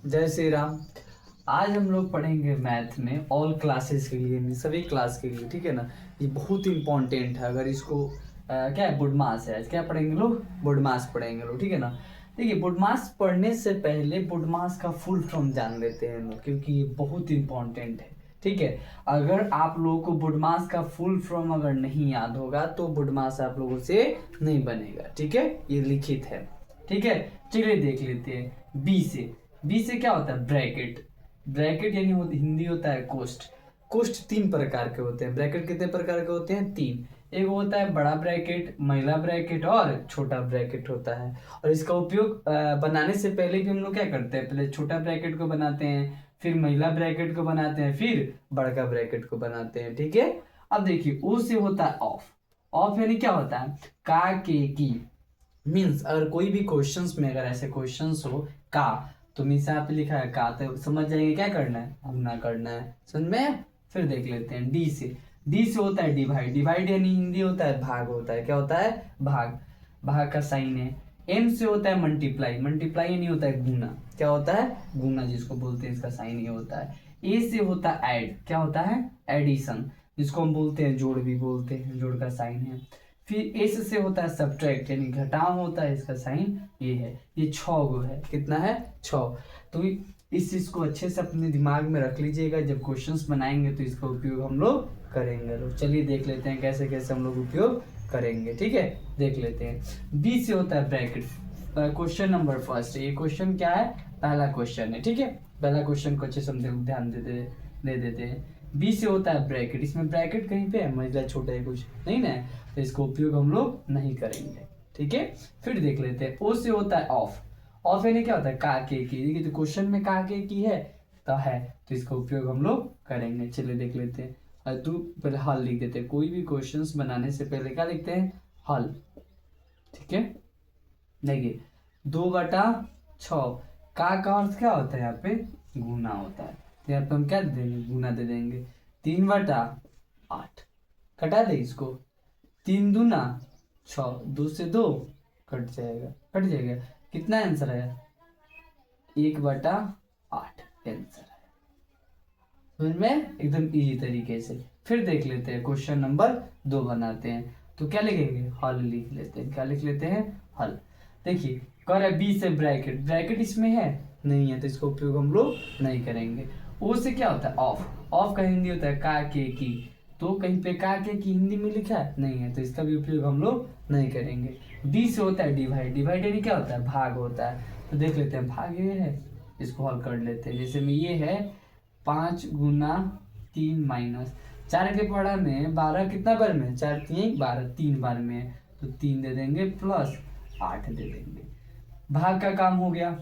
जय श्री राम। आज हम लोग पढ़ेंगे मैथ में ऑल क्लासेस के लिए, सभी क्लास के लिए, ठीक है ना। ये बहुत इंपॉर्टेंट है। अगर इसको क्या है, बुडमास है। आज क्या पढ़ेंगे लोग? बुडमास पढ़ेंगे लोग, ठीक है ना। देखिए, बुडमास पढ़ने से पहले बुडमास का फुल फॉर्म जान लेते हैं लोग, क्योंकि ये बहुत इंपॉर्टेंट है, ठीक है। अगर आप लोगों को बुडमास का फुल फॉर्म अगर नहीं याद होगा तो बुडमास आप लोगों से नहीं बनेगा, ठीक है। ये लिखित है, ठीक है। चलिए देख लेते हैं। बी से क्या होता है? ब्रैकेट। ब्रैकेट यानी हिंदी होता है कोष्ठ। कोष्ठ तीन प्रकार के होते हैं। ब्रैकेट कितने प्रकार के होते हैं? तीन। एक होता है बड़ा ब्रैकेट, महिला ब्रैकेट और छोटा ब्रैकेट होता है। और इसका उपयोग बनाने से पहले भी हम लोग क्या करते हैं? पहले छोटा ब्रैकेट को बनाते हैं, फिर महिला ब्रैकेट को बनाते हैं, फिर बड़का ब्रैकेट को बनाते हैं, ठीक है। अब देखिए, ओ से होता है ऑफ। ऑफ यानी क्या होता है? का के की। मीन्स अगर कोई भी क्वेश्चंस में अगर ऐसे क्वेश्चंस हो का, तो मीन्स यहाँ पे लिखा है का, तो समझ जाएंगे क्या करना है, गुना करना है। समझ में? फिर देख लेते हैं डी से होता है डिवाइड। डिवाइड यानी हिंदी होता है भाग होता है। क्या होता है? भाग। भाग का साइन है। एम से होता है मल्टीप्लाई। मल्टीप्लाई यानी होता है गुना। क्या होता है? गुना जिसको बोलते हैं, इसका साइन ये होता है। ए से होता है ऐड। क्या होता है? एडिशन, जिसको हम बोलते हैं जोड़ भी बोलते हैं, जोड़ का साइन है। फिर एस से होता है सब्ट्रैक्ट यानी घटाव होता है, इसका साइन ये है। ये 6 गो है। कितना है? 6। तो इस चीज को अच्छे से अपने दिमाग में रख लीजिएगा। जब क्वेश्चंस बनाएंगे तो इसका उपयोग हम लोग करेंगे। तो चलिए देख लेते हैं कैसे कैसे हम लोग उपयोग करेंगे, ठीक है। देख लेते हैं। बी से होता है ब्रैकेट। Question number first. ये क्वेश्चन क्या है? पहला क्वेश्चन है, ठीक है। पहला क्वेश्चन को अच्छे से हम ध्यान दे देते हैं। बी से होता है ब्रैकेट। इसमें ब्रैकेट कहीं पे है? महिला छोटा है कुछ नहीं ना, तो इसका उपयोग हम लोग नहीं करेंगे, ठीक है। फिर देख लेते हैं। ओ से होता है ऑफ। ऑफ यानी क्या होता है? का के की। देखिए, तो क्वेश्चन में का के की है तो इसका उपयोग हम लोग करेंगे। चलिए देख लेते हैं। तू पहले हल लिख देते हैं। कोई भी क्वेश्चंस बनाने से पहले क्या लिखते हैं? हल, ठीक है। देखिए, 2/6। का अर्थ क्या होता है? यहाँ पे गुना होता है, तो यहाँ पे हम क्या दे देंगे? गुना दे देंगे। 3/8। कटा दे इसको। 3 दूना 6, 2 से 2 कट जाएगा, कट जाएगा। कितना आंसर है? 1/8 आंसर है। समझ में? एकदम इजी तरीके से। फिर देख लेते हैं क्वेश्चन नंबर 2 बनाते हैं। तो क्या लिखेंगे? हल लिख लेते हैं। क्या लिख लेते हैं? हल। देखिए, कह रहा है बी से ब्रैकेट। ब्रैकेट इसमें है नहीं है, तो इसका उपयोग हम लोग नहीं करेंगे। ओ से क्या होता है? ऑफ। ऑफ का हिंदी होता है का के की। तो कहीं पे का के की हिंदी में लिखा है नहीं है, तो इसका भी उपयोग हम लोग नहीं करेंगे। डी से होता है डिवाइड। डिवाइड यानी क्या होता है? भाग होता है। तो देख लेते हैं, भाग ये है, इसको हल कर लेते हैं। जैसे में ये है 5 × 3 माइनस 4 के पढ़ा में 12 कितना बार में? 4 3 12, 3 बार में है, तो 3 दे देंगे प्लस 8 दे देंगे। भाग का काम हो गया।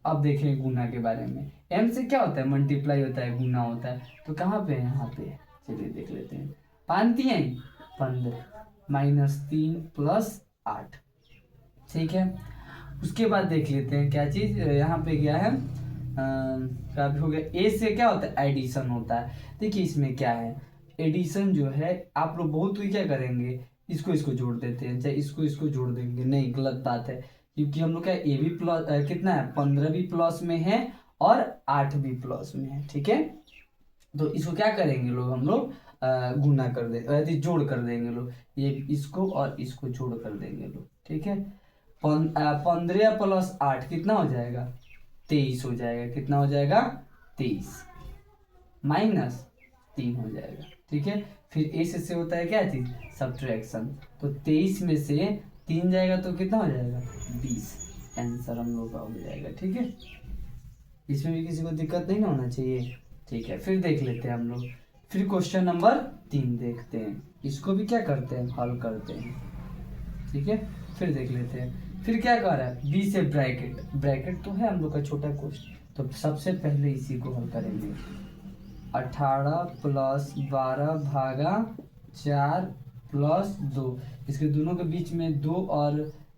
अब देखें गुना के बारे में। एम से क्या होता है? मल्टीप्लाई होता है, गुना होता है। तो कहाँ पे है? यहाँ पे है। चलिए देख लेते हैं। 5 3 15 -3 + 8, ठीक है। उसके बाद देख लेते हैं क्या चीज यहाँ पे गया है। हो गया। ए से क्या होता है? एडिशन होता है। देखिए, इसमें क्या है? एडिशन जो है, आप लोग बहुत ही क्या करेंगे, इसको इसको जोड़ देते हैं, चाहे इसको इसको जोड़ देंगे। नहीं, गलत बात है। क्योंकि हम लोग क्या, ए भी प्लस कितना है? 15 भी प्लस में है और 8 भी प्लस में है, ठीक है। तो इसको क्या करेंगे लोग? हम लोग गुना कर देंगे, जोड़ कर देंगे लोग। ये इसको और इसको जोड़ कर देंगे लोग, ठीक है। 15 + 8 कितना हो जाएगा? 23 हो जाएगा। कितना हो जाएगा? 23 -3 हो जाएगा, ठीक है। फिर ए से होता है क्या चीज? सब्ट्रैक्शन। तो 23 में से 3 जाएगा तो कितना हो जाएगा? 20। आंसर हम लोग का हो जाएगा, ठीक है। इसमें भी किसी को दिक्कत नहीं ना होना चाहिए, ठीक है। फिर देख लेते हैं हम लोग। फिर क्वेश्चन नंबर 3 देखते हैं। इसको भी क्या करते हैं? हल करते हैं, ठीक है। फिर देख लेते हैं। फिर क्या कर रहा है? बी से ब्रैकेट। ब्रैकेट तो है हम लोग का छोटा क्वेश्चन, तो सबसे पहले इसी को हल करेंगे। 18 + 12 भागा 4 + 2। इसके दोनों के बीच में 2 और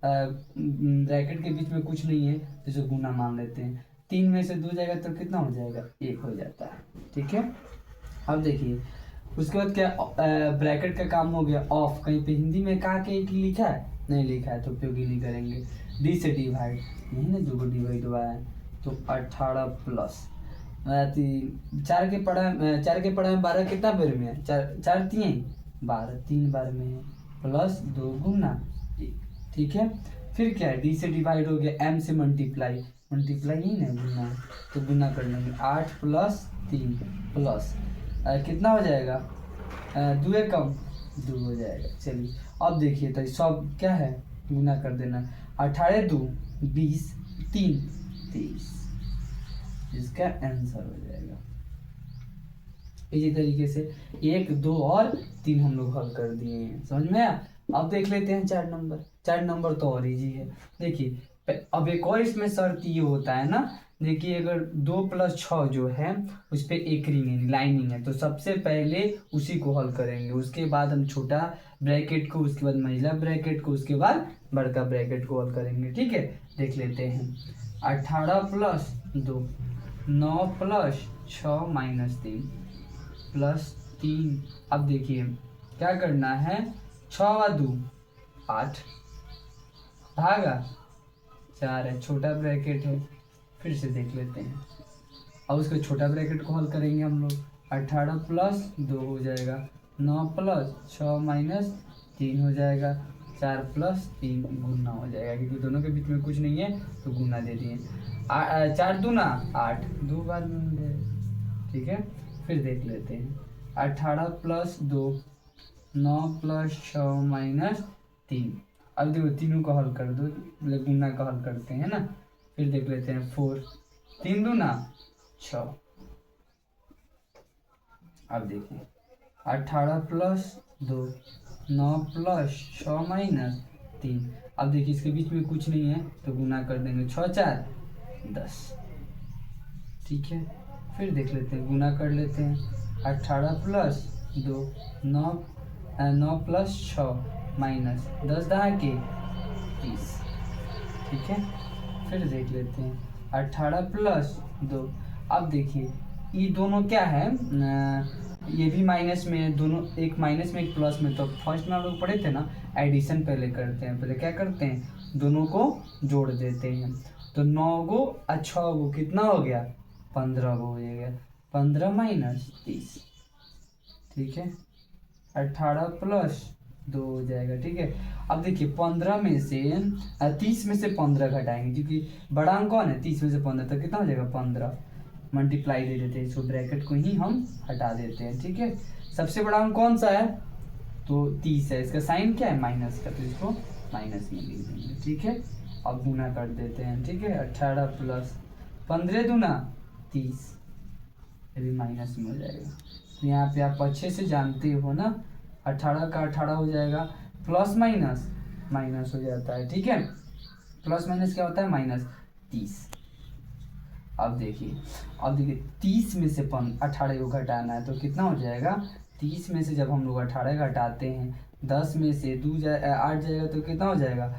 ब्रैकेट के बीच में कुछ नहीं है, तो इसे गुना मान लेते हैं। 3 में से 2 जाएगा तो कितना हो जाएगा? 1 हो जाता है, ठीक है। अब देखिए, उसके बाद क्या? ब्रैकेट का काम हो गया। ऑफ, कहीं पे हिंदी में का के की लिखा है? नहीं लिखा है, तो उपयोग ही नहीं करेंगे। डी से डिवाइड, यही ना जो डिवाइड हुआ है, तो 18 प्लस 4 के पढ़ा में 12 कितना बार में है, 4 3 12 3 बार में है, प्लस 2 गुना 1। ठीक है, फिर क्या है, डी से डिवाइड हो गया, एम से मल्टीप्लाई ही ना गुना, तो गुना कर लेंगे 8 प्लस 3 प्लस कितना हो जाएगा, 2 कम 2 हो जाएगा। चलिए अब देखिए तो सब क्या है, गुना कर देना, 18 2 20 3 23, इसका आंसर हो जाएगा। इसी तरीके से 1 2 और 3 हम लोग हल कर दिए हैं, समझ में आया। अब देख लेते हैं 4 नंबर। 4 नंबर तो और इजी है। देखिए अब एक और इसमें शर्त ये होता है ना, देखिए अगर 2 + 6 जो है उस पर एक रिंग लाइनिंग है, तो सबसे पहले उसी को हल करेंगे, उसके बाद हम छोटा ब्रैकेट को, उसके बाद महिला ब्रैकेट को, उसके बाद बड़का ब्रैकेट को हल करेंगे। ठीक है, देख लेते हैं। 18 + 2 9 + 6 - 3 + 3। अब देखिए क्या करना है, 6 × 2 8 भागा 4 है, छोटा ब्रैकेट है, फिर से देख लेते हैं। अब उसके छोटा ब्रैकेट को हल करेंगे हम लोग, 18 + 2 हो जाएगा, 9 + 6 - 3 हो जाएगा, 4 + 3 गुना हो जाएगा, क्योंकि दोनों के बीच में कुछ नहीं है तो गुना दे दिए। 4 दूना 8, 2 बार में हो जाएगा। ठीक है, फिर देख लेते हैं। 18 + 2 9 + 6 - 3। अब देखो तीनों को हल कर दो, मतलब गुना का हल करते हैं ना। फिर देख लेते हैं 4 3 दूना 6। अब देखिए 18 + 2 9 + 6 - 3। अब देखिए इसके बीच में कुछ नहीं है तो गुना कर देंगे, 6 4 10। ठीक है, फिर देख लेते हैं, गुना कर लेते हैं। 18 + 2 9 + 6 - 10 10 के 30। ठीक है, फिर देख लेते हैं 18 + 2। अब देखिए ये दोनों क्या है, ये भी माइनस में है, दोनों एक माइनस में एक प्लस में। तो फर्स्ट में हम लोग पढ़े थे ना, एडिशन पहले करते हैं, पहले क्या करते हैं, दोनों को जोड़ देते हैं। तो 9 गो और 6 गो कितना हो गया, 15 गो हो जाएगा, 15 - 30। ठीक है, 18 + 2 हो जाएगा। ठीक है, अब देखिए 15 में से 30 में से 15 घटाएंगे, क्योंकि बड़ा अंक कौन है, 30 में से 15, तो कितना हो जाएगा 15, मल्टीप्लाई दे देते हैं, इसको ब्रैकेट को ही हम हटा देते हैं। ठीक है, सबसे बड़ा अंक कौन सा है, तो 30 है, इसका साइन क्या है, माइनस का, तो इसको माइनस में लिख देंगे। ठीक है, अब गुना कर देते हैं। ठीक है, 18 + 15 दूना 30, ये भी माइनस में हो जाएगा। तो यहाँ पे आप अच्छे से जानते हो ना, 18 का 18 हो जाएगा, प्लस माइनस माइनस हो जाता है। ठीक है, प्लस माइनस क्या होता है, -30। अब देखिए 30 में से 18 को घटाना है तो कितना हो जाएगा, 30 में से जब हम लोग 18 घटाते हैं, 10 में से 8 जाएगा तो कितना हो जाएगा,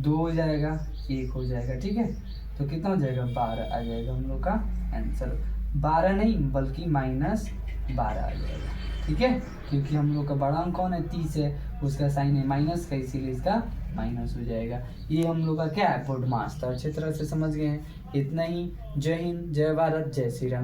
2 हो जाएगा, 1 हो जाएगा। ठीक है, तो कितना हो जाएगा, 12 आ जाएगा हम लोग का आंसर। 12 नहीं बल्कि -12 आ जाएगा। ठीक है, क्योंकि हम लोग का बड़ा अंक कौन है, 30 है, उसका साइन है माइनस का, इसीलिए इसका माइनस हो जाएगा। ये हम लोग का क्या है, बोर्ड मास। तो अच्छी तरह से समझ गए हैं। इतना ही। जय हिंद, जय भारत, जय श्री राम।